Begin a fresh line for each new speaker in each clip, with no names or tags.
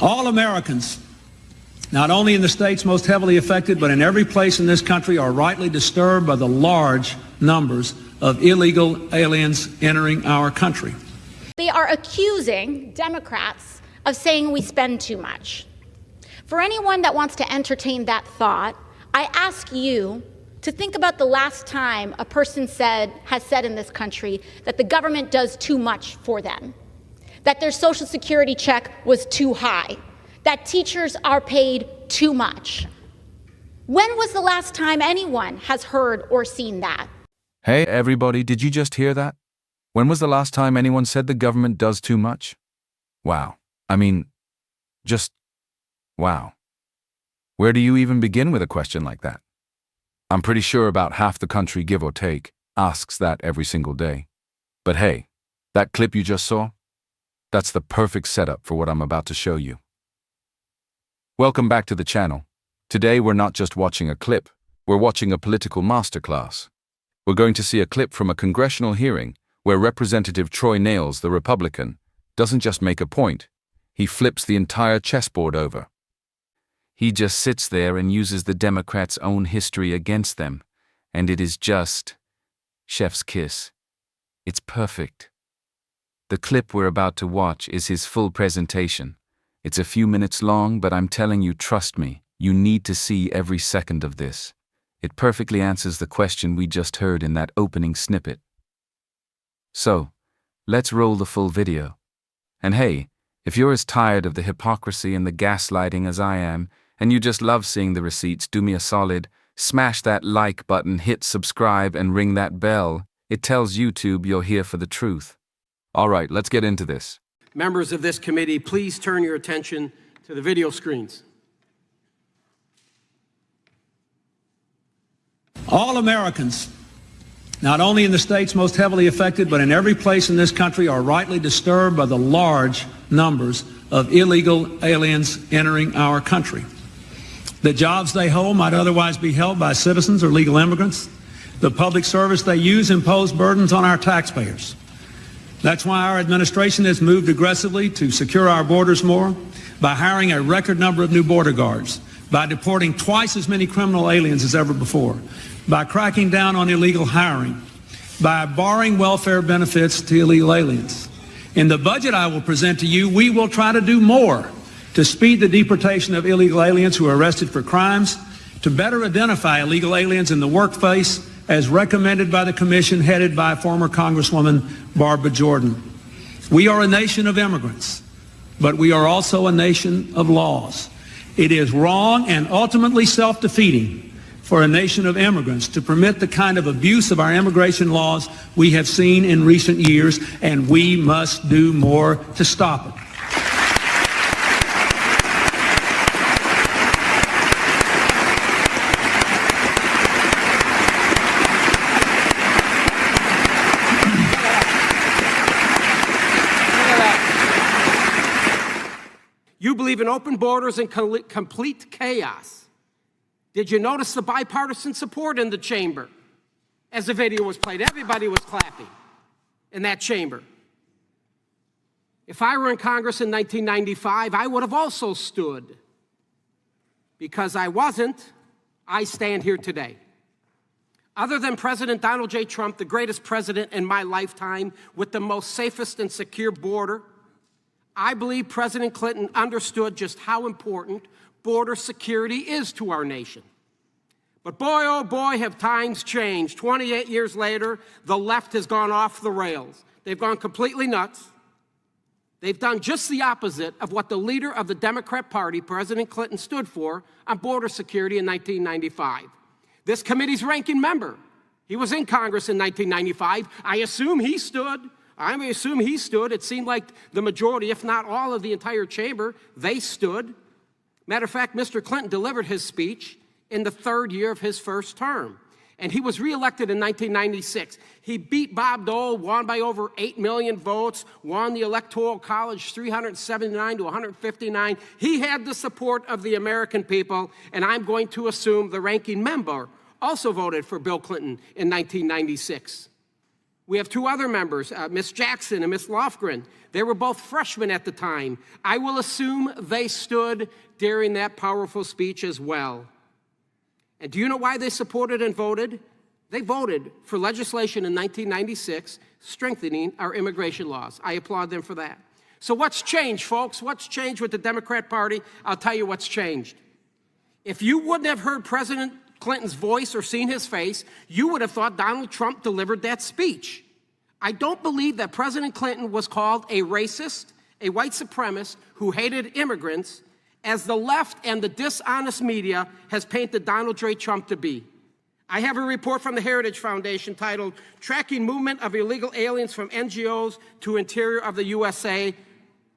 All Americans, not only in the states most heavily affected, but in every place in this country, are rightly disturbed by the large numbers of illegal aliens entering our country.
They are accusing Democrats of saying we spend too much. For anyone that wants to entertain that thought, I ask you to think about the last time a person has said in this country that the government does too much for them, that their Social Security check was too high, that teachers are paid too much. When was the last time anyone has heard or seen that?
Hey, everybody, did you just hear that? When was the last time anyone said the government does too much? Wow. I mean, just wow. Where do you even begin with a question like that? I'm pretty sure about half the country, give or take, asks that every single day. But hey, that clip you just saw? That's the perfect setup for what I'm about to show you. Welcome back to the channel. Today we're not just watching a clip, we're watching a political masterclass. We're going to see a clip from a congressional hearing where Representative Troy Nehls, the Republican, doesn't just make a point, he flips the entire chessboard over. He just sits there and uses the Democrats' own history against them, and it is just chef's kiss. It's perfect. The clip we're about to watch is his full presentation. It's a few minutes long, but I'm telling you, trust me, you need to see every second of this. It perfectly answers the question we just heard in that opening snippet. So, let's roll the full video. And hey, if you're as tired of the hypocrisy and the gaslighting as I am, and you just love seeing the receipts, do me a solid, smash that like button, hit subscribe, and ring that bell. It tells YouTube you're here for the truth. All right, let's get into this.
Members of this committee, please turn your attention to the video screens.
All Americans, not only in the states most heavily affected, but in every place in this country, are rightly disturbed by the large numbers of illegal aliens entering our country. The jobs they hold might otherwise be held by citizens or legal immigrants. The public service they use impose burdens on our taxpayers. That's why our administration has moved aggressively to secure our borders more, by hiring a record number of new border guards, by deporting twice as many criminal aliens as ever before, by cracking down on illegal hiring, by barring welfare benefits to illegal aliens. In the budget I will present to you, we will try to do more to speed the deportation of illegal aliens who are arrested for crimes, to better identify illegal aliens in the workplace as recommended by the commission headed by former Congresswoman Barbara Jordan. We are a nation of immigrants, but we are also a nation of laws. It is wrong and ultimately self-defeating for a nation of immigrants to permit the kind of abuse of our immigration laws we have seen in recent years, and we must do more to stop it.
You believe in open borders and complete chaos. Did you notice the bipartisan support in the chamber? As the video was played, everybody was clapping in that chamber. If I were in Congress in 1995, I would have also stood. Because I wasn't, I stand here today. Other than President Donald J. Trump, the greatest president in my lifetime with the most safest and secure border, I believe President Clinton understood just how important border security is to our nation. But boy, oh boy, have times changed. 28 years later, the left has gone off the rails. They've gone completely nuts. They've done just the opposite of what the leader of the Democrat Party, President Clinton, stood for on border security in 1995. This committee's ranking member, he was in Congress in 1995. I assume he stood. It seemed like the majority, if not all of the entire chamber, they stood. Matter of fact, Mr. Clinton delivered his speech in the third year of his first term. And he was reelected in 1996. He beat Bob Dole, won by over 8 million votes, won the Electoral College 379 to 159. He had the support of the American people, and I'm going to assume the ranking member also voted for Bill Clinton in 1996. We have two other members, Miss Jackson and Miss Lofgren. They were both freshmen at the time. I will assume they stood during that powerful speech as well. And do you know why they supported and voted? They voted for legislation in 1996 strengthening our immigration laws. I applaud them for that. So what's changed, folks? What's changed with the Democrat Party? I'll tell you what's changed. If you wouldn't have heard President Clinton's voice or seen his face, you would have thought Donald Trump delivered that speech. I don't believe that President Clinton was called a racist, a white supremacist who hated immigrants, as the left and the dishonest media has painted Donald J. Trump to be. I have a report from the Heritage Foundation titled Tracking Movement of Illegal Aliens from NGOs to Interior of the USA.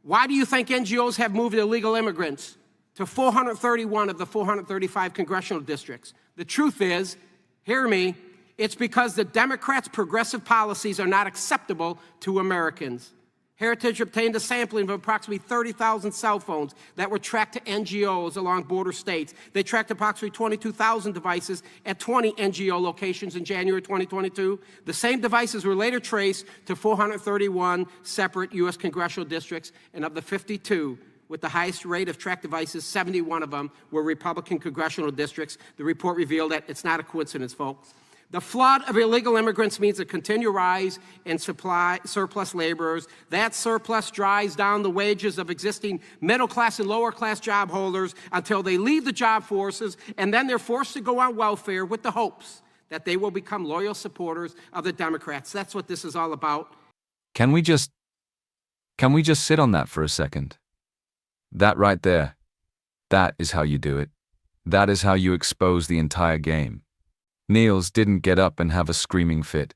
Why do you think NGOs have moved illegal immigrants to 431 of the 435 congressional districts? The truth is, hear me, it's because the Democrats' progressive policies are not acceptable to Americans. Heritage obtained a sampling of approximately 30,000 cell phones that were tracked to NGOs along border states. They tracked approximately 22,000 devices at 20 NGO locations in January 2022. The same devices were later traced to 431 separate U.S. congressional districts, and of the 52 with the highest rate of tracked devices, 71 of them were Republican congressional districts. The report revealed that it's not a coincidence, folks. The flood of illegal immigrants means a continued rise in surplus laborers. That surplus drives down the wages of existing middle-class and lower-class job holders until they leave the job forces, and then they're forced to go on welfare with the hopes that they will become loyal supporters of the Democrats. That's what this is all about.
Can we just sit on that for a second? That right there, that is how you do it. That is how you expose the entire game. Niels didn't get up and have a screaming fit.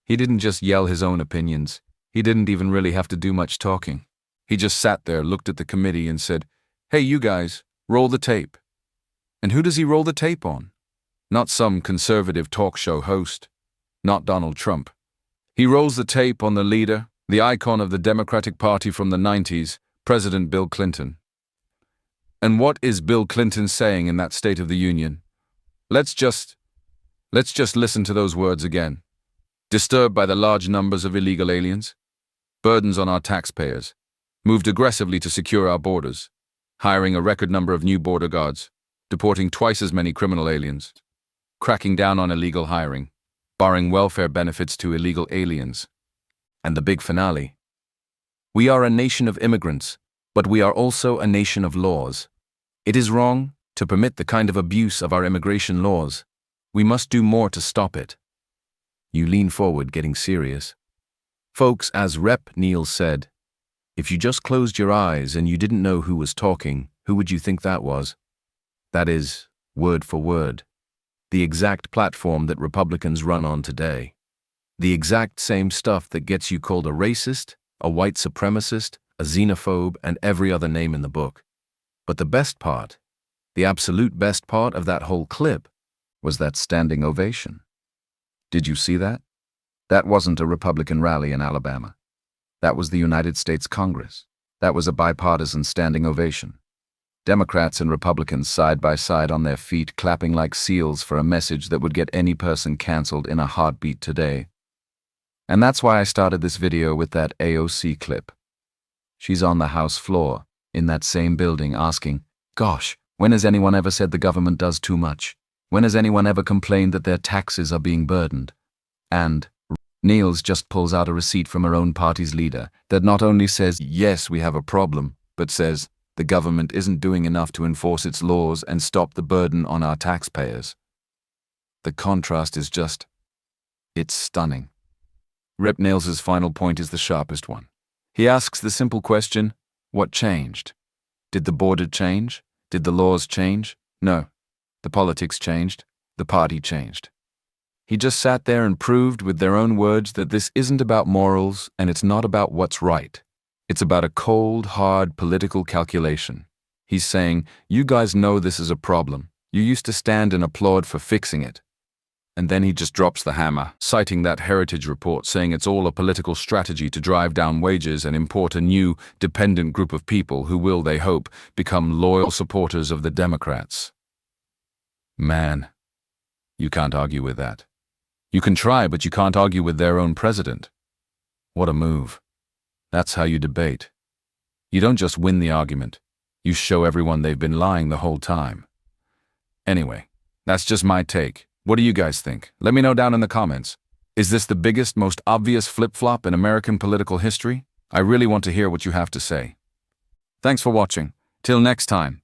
He didn't just yell his own opinions. He didn't even really have to do much talking. He just sat there, looked at the committee and said, "Hey, you guys, roll the tape." And who does he roll the tape on? Not some conservative talk show host. Not Donald Trump. He rolls the tape on the leader, the icon of the Democratic Party from the 90s, President Bill Clinton. And what is Bill Clinton saying in that State of the Union? Let's just listen to those words again. Disturbed by the large numbers of illegal aliens, burdens on our taxpayers, moved aggressively to secure our borders, hiring a record number of new border guards, deporting twice as many criminal aliens, cracking down on illegal hiring, barring welfare benefits to illegal aliens. And the big finale. We are a nation of immigrants, but we are also a nation of laws. It is wrong to permit the kind of abuse of our immigration laws. We must do more to stop it. You lean forward, getting serious. Folks, as Rep. Niels said, if you just closed your eyes and you didn't know who was talking, who would you think that was? That is, word for word, the exact platform that Republicans run on today. The exact same stuff that gets you called a racist, a white supremacist, a xenophobe, and every other name in the book. But the best part, the absolute best part of that whole clip, was that standing ovation. Did you see that? That wasn't a Republican rally in Alabama. That was the United States Congress. That was a bipartisan standing ovation. Democrats and Republicans side by side on their feet, clapping like seals for a message that would get any person canceled in a heartbeat today. And that's why I started this video with that AOC clip. She's on the House floor, in that same building, asking, gosh, when has anyone ever said the government does too much? When has anyone ever complained that their taxes are being burdened? And Niels just pulls out a receipt from her own party's leader that not only says, yes, we have a problem, but says the government isn't doing enough to enforce its laws and stop the burden on our taxpayers. The contrast is just, it's stunning. Rep. Niels's final point is the sharpest one. He asks the simple question, what changed? Did the border change? Did the laws change? No. The politics changed. The party changed. He just sat there and proved with their own words that this isn't about morals and it's not about what's right. It's about a cold, hard political calculation. He's saying, you guys know this is a problem. You used to stand and applaud for fixing it. And then he just drops the hammer, citing that Heritage report saying it's all a political strategy to drive down wages and import a new, dependent group of people who will, they hope, become loyal supporters of the Democrats. Man, you can't argue with that. You can try, but you can't argue with their own president. What a move. That's how you debate. You don't just win the argument. You show everyone they've been lying the whole time. Anyway, that's just my take. What do you guys think? Let me know down in the comments. Is this the biggest, most obvious flip-flop in American political history? I really want to hear what you have to say. Thanks for watching. Till next time.